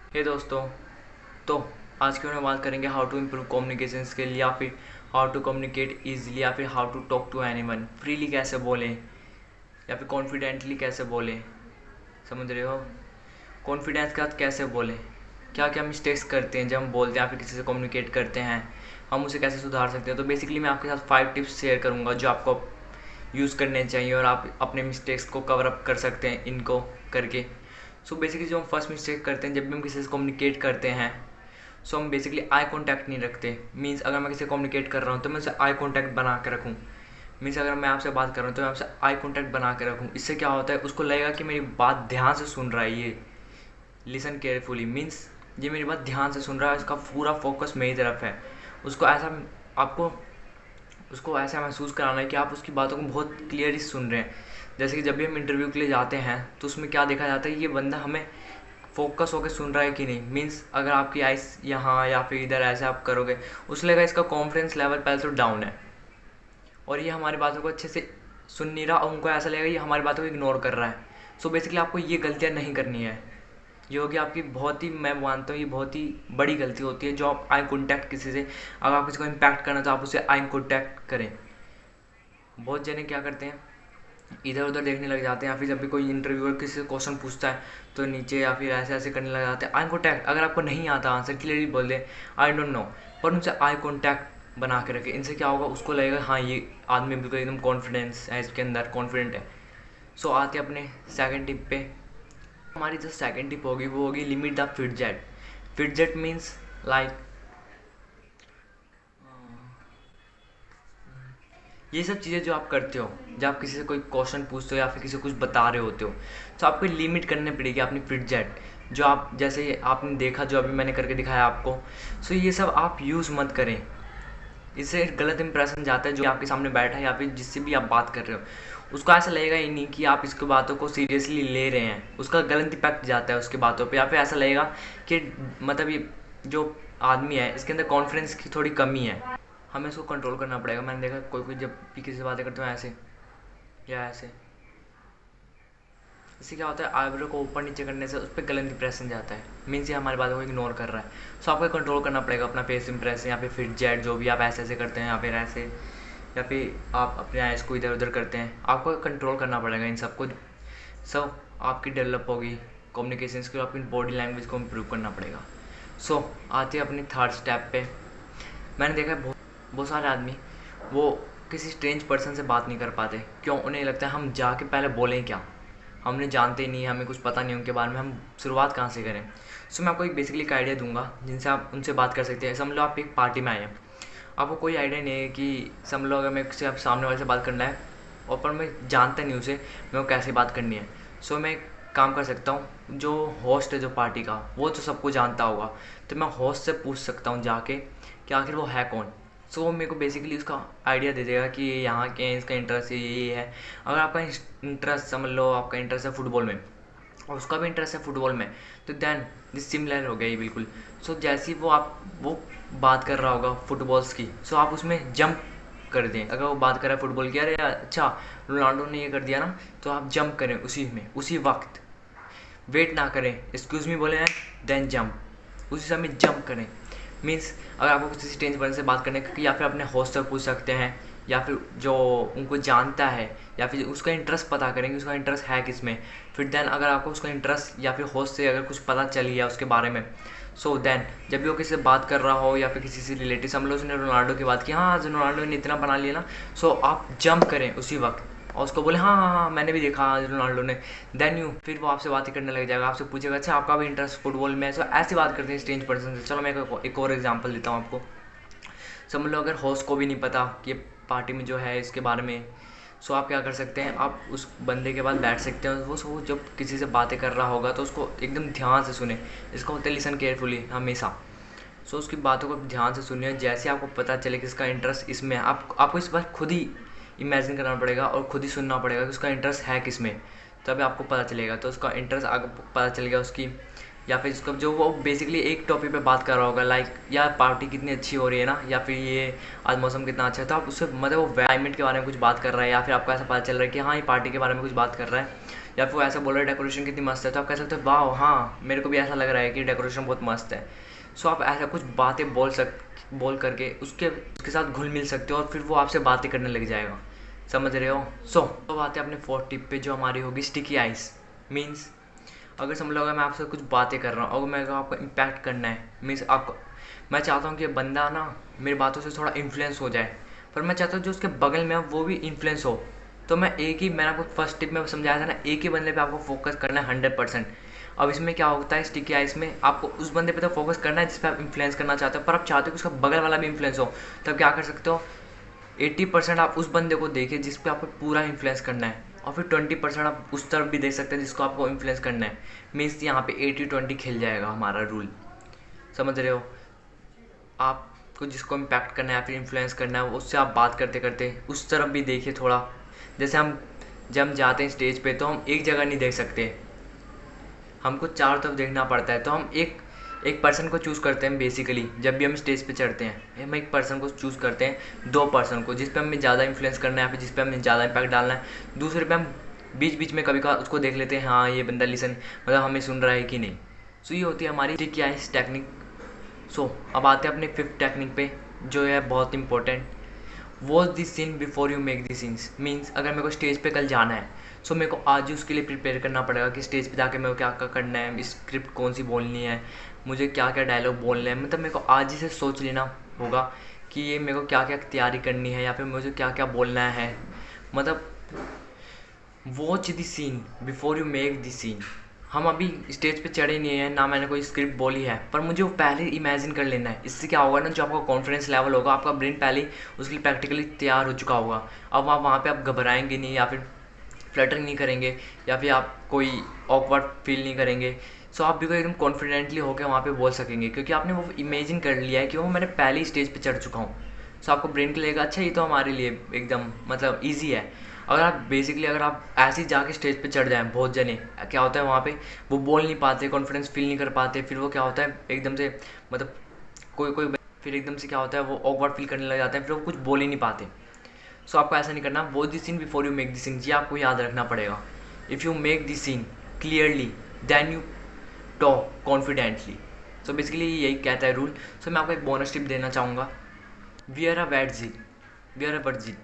हे दोस्तों, तो आज की वीडियो में बात करेंगे how to improve communication skill या फिर हाउ टू कम्युनिकेट ईजिली या फिर how to talk to anyone. Freely कैसे बोलें या फिर कॉन्फिडेंटली कैसे बोलें, समझ रहे हो। कॉन्फिडेंस के साथ कैसे बोलें, क्या क्या मिस्टेक्स करते हैं जब हम बोलते हैं या फिर किसी से कम्युनिकेट करते हैं, हम उसे कैसे सुधार सकते हैं। तो बेसिकली मैं आपके साथ 5 टिप्स शेयर करूँगा जो आपको यूज़ करने चाहिए और आप अपने मिस्टेक्स को कवर अप कर सकते हैं इनको करके। सो बेसिकली जो हम फर्स्ट मिस्टेक करते हैं जब भी हम किसी से कम्युनिकेट करते हैं, सो हम बेसिकली आई कांटेक्ट नहीं रखते। मीन्स अगर मैं किसी से कम्युनिकेट कर रहा हूँ तो मैं उससे आई कांटेक्ट बना के रखूँ। मीन्स अगर मैं आपसे बात कर रहा हूँ तो मैं आपसे आई कांटेक्ट बना के रखूँ। इससे क्या होता है, उसको लगेगा कि मेरी बात ध्यान से सुन रहा है, ये लिसन केयरफुली। मीन्स ये मेरी बात ध्यान से सुन रहा है, उसका पूरा फोकस मेरी तरफ है। उसको ऐसा आपको उसको ऐसा महसूस कराना है कि आप उसकी बातों को बहुत क्लियरली सुन रहे हैं। जैसे कि जब भी हम इंटरव्यू के लिए जाते हैं तो उसमें क्या देखा जाता है, ये बंदा हमें फोकस होकर सुन रहा है कि नहीं। मीन्स अगर आपकी आइस यहाँ या फिर इधर ऐसे आप करोगे, उसे लगेगा इसका कॉन्फिडेंस लेवल पहले तो डाउन है और ये हमारी बातों को अच्छे से सुन नहीं रहा, और उनको ऐसा लगेगा ये हमारी बातों को इग्नोर कर रहा है। सो बेसिकली आपको ये गलतियाँ नहीं करनी है। ये होगी आपकी बहुत ही, मैं मानता हूँ ये बहुत ही बड़ी गलती होती है जो आप आई कॉन्टैक्ट किसी से, अगर आप किसी को इम्पैक्ट करना तो आप उसे आई कॉन्टैक्ट करें। बहुत जने क्या करते हैं, इधर उधर देखने लग जाते हैं, या फिर जब भी कोई इंटरव्यूअर किसी से क्वेश्चन पूछता है तो नीचे या फिर ऐसे ऐसे करने लग जाते हैं। आई कॉन्टैक्ट अगर आपको नहीं आता आंसर क्लियरली बोल दे आई डोंट नो, पर उनसे आई कॉन्टैक्ट बना के रखें। इनसे क्या होगा, उसको लगेगा हाँ ये आदमी बिल्कुल एकदम कॉन्फिडेंस है, इसके अंदर कॉन्फिडेंट है। सो आते अपने सेकंड टिप पे। हमारी जो सेकंड टिप होगी वो होगी limit the fidget. Fidget means like ये सब चीज़ें जो आप करते हो, जब आप किसी से कोई क्वेश्चन पूछते हो या फिर किसी को कुछ बता रहे होते हो, तो आपको लिमिट करनी पड़ेगी अपनी फिटजेट। जो आप जैसे आपने देखा, जो अभी मैंने करके दिखाया आपको, सो ये सब आप यूज़ मत करें। इससे गलत इंप्रेशन जाता है जो आपके सामने बैठा है या फिर जिससे भी आप बात कर रहे हो, उसको ऐसा लगेगा ही नहीं कि आप इसकी बातों को सीरियसली ले रहे हैं। उसका गलत इम्पैक्ट जाता है उसकी बातों पे, या फिर ऐसा लगेगा कि मतलब ये जो आदमी है इसके अंदर कॉन्फिडेंस की थोड़ी कमी है। हमें इसको कंट्रोल करना पड़ेगा। मैंने देखा कोई कोई जब भी किसी से बातें करते हो ऐसे या ऐसे, इससे क्या होता है, आईब्रो को ऊपर नीचे करने से उस पर गलत इंप्रेशन जाता है। मीन्स ये हमारी बातों को इग्नोर कर रहा है। सो आपको कंट्रोल करना पड़ेगा अपना फेस इंप्रेशन या फिर फिट जेट, जो भी आप ऐसे ऐसे करते हैं या फिर ऐसे, या फिर आप अपने आइज़ को इधर उधर करते हैं, आपको कंट्रोल करना पड़ेगा इन सबको। सब आपकी डेवलप होगी कम्युनिकेशन स्किल, आपकी बॉडी लैंग्वेज को इम्प्रूव करना पड़ेगा। सो आते हैं अपनी थर्ड स्टेप पे। मैंने देखा है बहुत सारे आदमी वो किसी स्ट्रेंज पर्सन से बात नहीं कर पाते। क्यों? उन्हें लगता है हम जाके पहले बोलें क्या, हमने जानते ही नहीं, हमें कुछ पता नहीं उनके बारे में, हम शुरुआत कहाँ से करें। सो मैं आपको एक बेसिकली एक आइडिया दूंगा जिनसे आप उनसे बात कर सकते हैं। समझ लो आप एक पार्टी में आए हैं, आपको कोई आइडिया नहीं है कि, समझ लो अगर मैं किसी आप सामने वाले से बात करना है और पर मैं जानता नहीं उसे, मैं वो कैसे बात करनी है। सो मैं एक काम कर सकता हूँ, जो होस्ट है जो पार्टी का, वो तो सबको जानता होगा, तो मैं होस्ट से पूछ सकता हूँ जाके कि आखिर वो है कौन। सो वो मेरे को बेसिकली उसका आइडिया दे देगा कि ये यहाँ के हैं, इसका इंटरेस्ट ये है। अगर आपका इंटरेस्ट, समझ लो आपका इंटरेस्ट है फुटबॉल में और उसका भी इंटरेस्ट है फुटबॉल में, तो देन दिस सिमिलर हो गया ये बिल्कुल। सो जैसे ही वो बात कर रहा होगा फुटबॉल्स की, सो आप उसमें जंप कर दें। अगर वो बात कर रहा है फुटबॉल की, अरे अच्छा रोनाल्डो ने ये कर दिया ना, तो आप जंप करें उसी में, उसी वक्त। वेट ना करें, एक्सक्यूज़ मी बोले हैं देन जंप, उसी समय जंप करें। मीन्स अगर आपको किसी स्ट्रेंज पर्सन से बात करने की, या फिर अपने होस्ट से पूछ सकते हैं, या फिर जो उनको जानता है, या फिर उसका इंटरेस्ट पता करेंगे उसका इंटरेस्ट है किस में। फिर देन अगर आपको उसका इंटरेस्ट या फिर होस्ट से अगर कुछ पता चल गया उसके बारे में, सो देन जब भी वो किसी से बात कर रहा हो या फिर किसी से रिलेटिव, समझ लो उसने रोनाल्डो की बात की, हाँ रोनाल्डो ने इतना बना लिया ना, सो आप जंप करें उसी वक्त और उसको बोले हाँ हाँ हाँ मैंने भी देखा रोनाल्डो ने। देन यू, फिर वो आपसे बातें करने लग जाएगा, आपसे पूछेगा अच्छा आपका भी इंटरेस्ट फुटबॉल में है। सो ऐसी बात करते हैं स्ट्रेंज पर्सन से। चलो मैं एक और एग्जांपल देता हूँ आपको। समझ लो अगर होस्ट को भी नहीं पता कि पार्टी में जो है इसके बारे में, सो आप क्या कर सकते हैं, आप उस बंदे के पास बैठ सकते हैं, वो जब किसी से बातें कर रहा होगा तो उसको एकदम ध्यान से सुने। इसको होता है लिसन केयरफुली हमेशा। सो उसकी बातों को ध्यान से सुनिए। जैसे आपको पता चले कि इसका इंटरेस्ट इसमें है, आपको इस बार खुद ही इमेजिन करना पड़ेगा और खुद ही सुनना पड़ेगा कि उसका इंटरेस्ट है किस में, तभी आपको पता चलेगा। तो उसका इंटरेस्ट अगर पता चल गया उसकी, या फिर उसका जो वो बेसिकली एक टॉपिक पे बात कर रहा होगा, लाइक यार पार्टी कितनी अच्छी हो रही है ना, या फिर ये आज मौसम कितना अच्छा है, तो आप उससे मतलब वो क्लाइमेट के बारे में कुछ बात कर रहा है, या फिर आपको ऐसा पता चल रहा है कि हाँ ये पार्टी के बारे में कुछ बात कर रहा है, या फिर वो ऐसा बोल रहा है डेकोरेशन कितनी मस्त है, तो आप कह सकते हो वाह हाँ मेरे को भी ऐसा लग रहा है कि डेकोरेशन बहुत मस्त है। सो आप ऐसा कुछ बातें बोल करके उसके साथ घुल मिल सकते हो और फिर वो आपसे बातें करने लग जाएगा, समझ रहे हो। तो बात है अपने फोर्थ टिप पे जो हमारी होगी स्टिकी आइस। मीन्स अगर समझ लो अगर मैं आपसे कुछ बातें कर रहा हूँ, अगर मेरे को आपको इम्पैक्ट करना है, मीन्स आपको मैं चाहता हूँ कि ये बंदा ना मेरी बातों से थोड़ा इन्फ्लुएंस हो जाए, पर मैं चाहता हूँ जो उसके बगल में है वो भी इन्फ्लुएंस हो। तो मैंने आपको फर्स्ट टिप में समझाया था ना, एक ही बंदे पे आपको फोकस करना है 100%। अब इसमें क्या होता है स्टिकी आइस में, आपको उस बंदे पे तो फोकस करना है जिस पे आप इन्फ्लुएंस करना चाहते हो, पर आप चाहते हो कि उसका बगल वाला भी इन्फ्लुएंस हो। तब क्या कर सकते हो, 80% आप उस बंदे को देखिए जिस पे आपको पूरा इन्फ्लुएंस करना है, और फिर 20% आप उस तरफ भी देख सकते हैं जिसको आपको इन्फ्लुएंस करना है। मीन्स यहाँ पे 80-20 खेल जाएगा हमारा रूल, समझ रहे हो। आपको जिसको इम्पैक्ट करना है या फिर इन्फ्लुएंस करना है उससे आप बात करते करते उस तरफ भी देखिए थोड़ा। जैसे जब हम जाते हैं स्टेज पे तो हम एक जगह नहीं देख सकते, हमको चारों तरफ देखना पड़ता है। तो हम एक एक पर्सन को चूज़ करते हैं बेसिकली, जब भी हम स्टेज पे चढ़ते हैं हम एक पर्सन को चूज़ करते हैं, 2 पर्सन को जिस पे हमें ज़्यादा इन्फ्लुएंस करना है या फिर जिस पे हमें ज़्यादा इम्पैक्ट डालना है। दूसरे पे हम बीच बीच में कभी कभार उसको देख लेते हैं, हाँ ये बंदा लिसन मतलब हमें सुन रहा है कि नहीं। सो ये होती है हमारी क्या है इस टेक्निक। सो अब आते हैं अपने 5th टेक्निक पे जो है बहुत important, watch this scene before you make this scenes. Means अगर मेरे को स्टेज पे कल जाना है, सो मेरे को आज ही उसके लिए प्रिपेयर करना पड़ेगा कि स्टेज पे जाके मेरे को क्या क्या करना है, स्क्रिप्ट कौन सी बोलनी है, मुझे क्या क्या डायलॉग बोलने हैं। मतलब मेरे को आज ही से सोच लेना होगा कि ये मेरे को क्या क्या तैयारी करनी है या फिर मुझे क्या क्या बोलना है। मतलब watch the scene before you make the scene. हम अभी स्टेज पे चढ़े नहीं हैं, ना मैंने कोई स्क्रिप्ट बोली है, पर मुझे वो पहले इमेजिन कर लेना है। इससे क्या होगा ना, जो आपका कॉन्फिडेंस लेवल होगा, आपका ब्रेन पहले ही उसके लिए प्रैक्टिकली तैयार हो चुका होगा। अब आप वहाँ पे आप घबराएंगे नहीं या फिर फ्लटर नहीं करेंगे या फिर आप कोई ऑकवर्ड फील नहीं करेंगे। सो आप भी कोई एकदम कॉन्फिडेंटली होकर वहाँ पे बोल सकेंगे, क्योंकि आपने वो इमेजिन कर लिया है कि वो मैंने पहले ही स्टेज पे चढ़ चुका हूँ। सो आपको ब्रेन के लगेगा अच्छा ये तो हमारे लिए एकदम मतलब ईजी है। अगर आप ऐसे ही जाके स्टेज पे चढ़ जाएं, बहुत जने क्या होता है वहाँ पे वो बोल नहीं पाते, कॉन्फिडेंस फील नहीं कर पाते, फिर वो क्या होता है एकदम से मतलब कोई कोई फिर एकदम से क्या होता है वो ऑकवर्ड फील करने लग जाते हैं, फिर वो कुछ बोल ही नहीं पाते। सो आपको ऐसा नहीं करना, watch this scene before you make this scene, ये आपको याद रखना पड़ेगा। If you make this scene clearly then you talk confidently. So basically यही कहता है रूल। सो मैं आपको एक बोनस टिप देना चाहूँगा, वियर अ वेडजिल, वियर अ वर्जिल।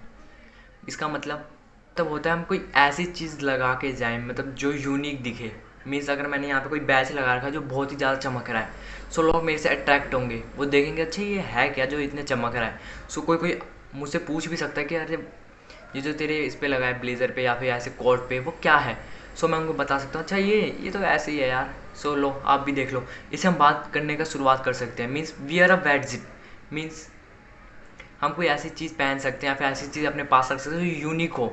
इसका मतलब तब होता है हम कोई ऐसी चीज़ लगा के जाएं मतलब जो यूनिक दिखे। मीन्स अगर मैंने यहाँ पे कोई बैच लगा रखा है जो बहुत ही ज़्यादा चमक रहा है, सो लोग मेरे से अट्रैक्ट होंगे, वो देखेंगे अच्छा ये है क्या जो इतने चमक रहा है। सो कोई मुझसे पूछ भी सकता है कि अरे ये जो तेरे इस पे लगा है ब्लेज़र पे या फिर ऐसे कोट पे वो क्या है। सो मैं उनको बता सकता हूँ अच्छा ये तो ऐसे ही है यार, सो लो आप भी देख लो। इससे हम बात करने का शुरुआत कर सकते हैं। मीन्स वियर अ वेडजिट मीन्स हम कोई ऐसी चीज़ पहन सकते हैं या फिर ऐसी चीज़ अपने पास रख सकते हैं जो यूनिक हो,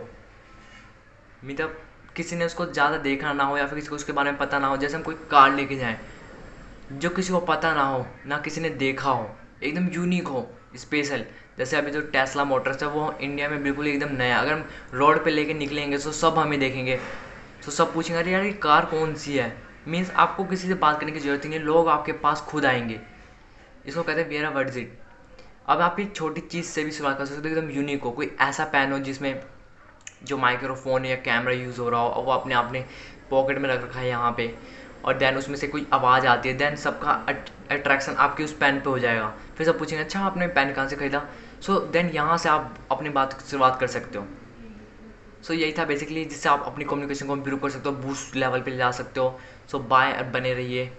मतलब किसी ने उसको ज़्यादा देखा ना हो या फिर किसी को उसके बारे में पता ना हो। जैसे हम कोई कार लेके जाएं जो किसी को पता ना हो, ना किसी ने देखा हो, एकदम यूनिक हो, स्पेशल। जैसे अभी जो टेस्ला मोटर्स है वो इंडिया में बिल्कुल एकदम नया, अगर हम रोड पे लेके निकलेंगे तो सब हमें देखेंगे, तो सब पूछेंगे अरे यार ये कार कौन सी है। मीन्स आपको किसी से बात करने की ज़रूरत ही नहीं, लोग आपके पास खुद आएंगे। इसको कहते हैं वेयर अ वर्जिट। अब आप एक छोटी चीज़ से भी शुरुआत कर सकते हो, एकदम यूनिक हो, कोई ऐसा पेन हो जिसमें जो माइक्रोफोन या कैमरा यूज़ हो रहा हो और वो अपने पॉकेट में रख रखा है यहाँ पे, और देन उसमें से कोई आवाज़ आती है, देन सबका अट्रैक्शन आपके उस पेन पे हो जाएगा। फिर सब पूछेंगे अच्छा आपने पेन कहाँ से खरीदा। सो देन यहाँ से आप अपनी बात की शुरुआत कर सकते हो। सो यही था बेसिकली जिससे आप अपनी कम्युनिकेशन को इम्प्रूव कर सकते हो, बूस्ट लेवल पे ले जा सकते हो। सो बाय, बने रहिए।